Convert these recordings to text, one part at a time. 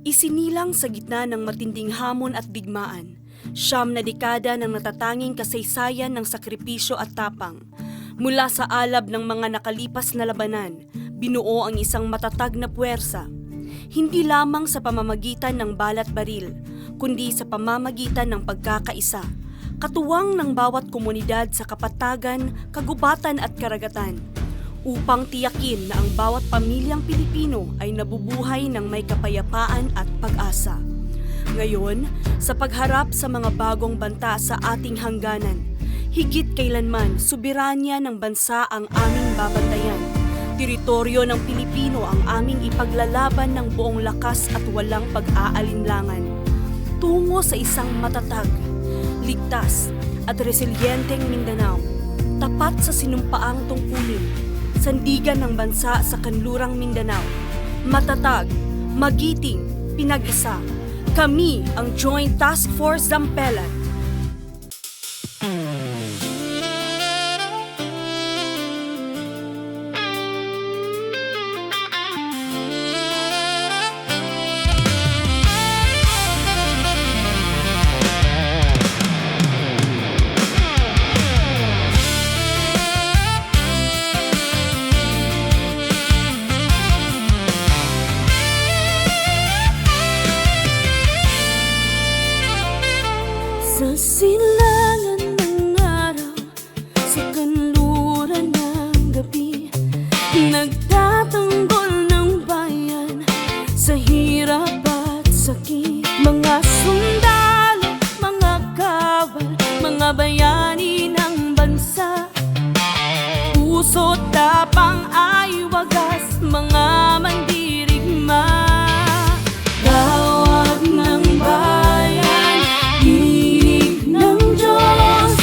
Isinilang sa gitna ng matinding hamon at digmaan, 9 na dekada ng natatanging kasaysayan ng sakripisyo at tapang. Mula sa alab ng mga nakalipas na labanan, binuo ang isang matatag na puwersa. Hindi lamang sa pamamagitan ng balat baril, kundi sa pamamagitan ng pagkakaisa, katuwang ng bawat komunidad sa kapatagan, kagubatan at karagatan, upang tiyakin na ang bawat pamilyang Pilipino ay nabubuhay ng may kapayapaan at pag-asa. Ngayon, sa pagharap sa mga bagong banta sa ating hangganan, higit kailanman soberanya ng bansa ang aming babantayan. Teritoryo ng Pilipino ang aming ipaglalaban ng buong lakas at walang pag-aalinlangan. Tungo sa isang matatag, ligtas at resilienteng Mindanao, tapat sa sinumpaang tungkulin, sandigan ng bansa sa kanlurang Mindanao. Matatag, magiting, pinag-isa. Kami ang Joint Task Force Zampelan. Sa silangan ng araw, sa kanluran ng gabi, nagtatanggol ng bayan sa hirap at sakit. Mga sundalo, mga kawal, mga bayani ng bansa, puso't tapang ay wagas, mga mandirigma. Tawag ng bayan, hilig ng Diyos,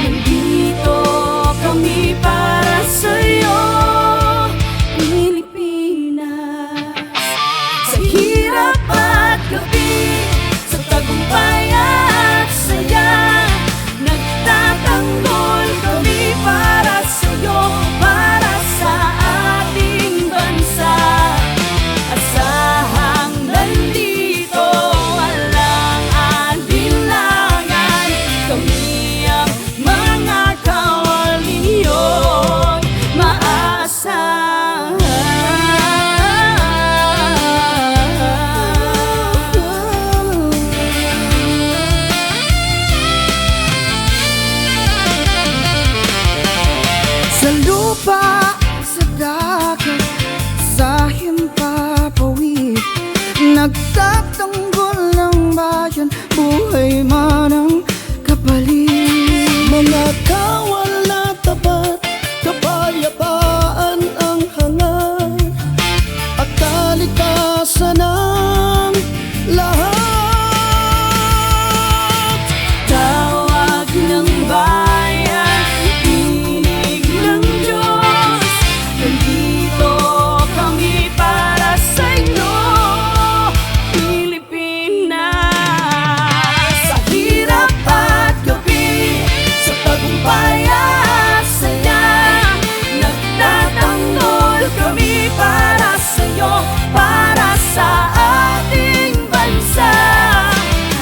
nandito kami para sa'yo, Pilipinas. Sa hirap at gabi, sa tagumpay at saya, nagtatanggol kami para sa'yo, para sa ating bansa. Asahang nandito, walang alinlangan, kami ang mga kawal ninyong maasahan. Sa lupa, sa dagat, sa himpapawid, nagtatanggol ng bayan, buhay man ang kapalit. Mga kawal na tapat, kapayapaan ang hangat, at kaligtasan ng lahat. Tawag ng bayan, tinig ng Diyos, nandito kami para sa inyo, Pilipinas. Sa hirap at gabi, sa tagumpay at saya, nagtatanggol kami para sa'yo, para sa ating bansa.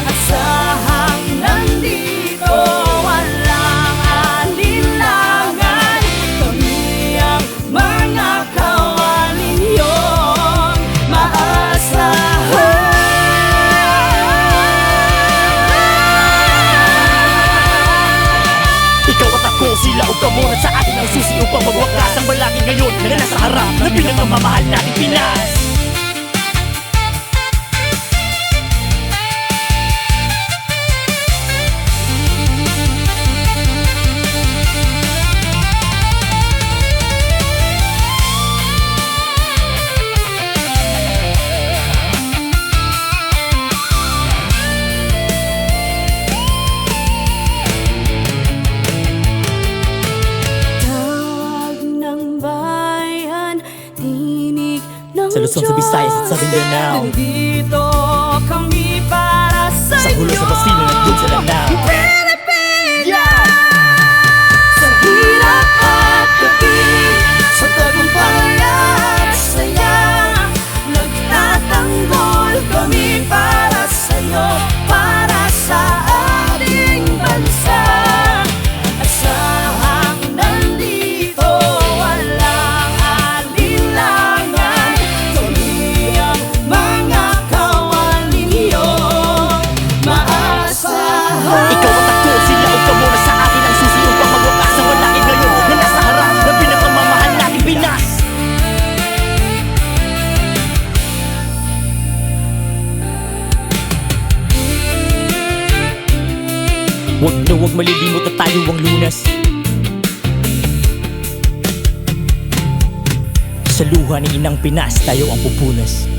Asahang nandito, walang alinlangan, kami ang mga kawal ninyong maasahan. Ikaw at ako, sila o kamunat sa atin ang susi upang magwakas ang balakid ngayon na nasa harap ng pinagmamahal nating Pinas. Tawag ng bayan, tinig ng Sa Luzon, sa Visayas at sa Mindanao, nandito kami para sa sa Hulo, sa Basilan at doon sa Lanao. Pilipinas! Sa hirap at gabi, sa tagumpay at saya, nagtatanggol kami huwag malilimot na tayo ang lunas. Sa luha ni Inang Pinas, tayo ang pupunas.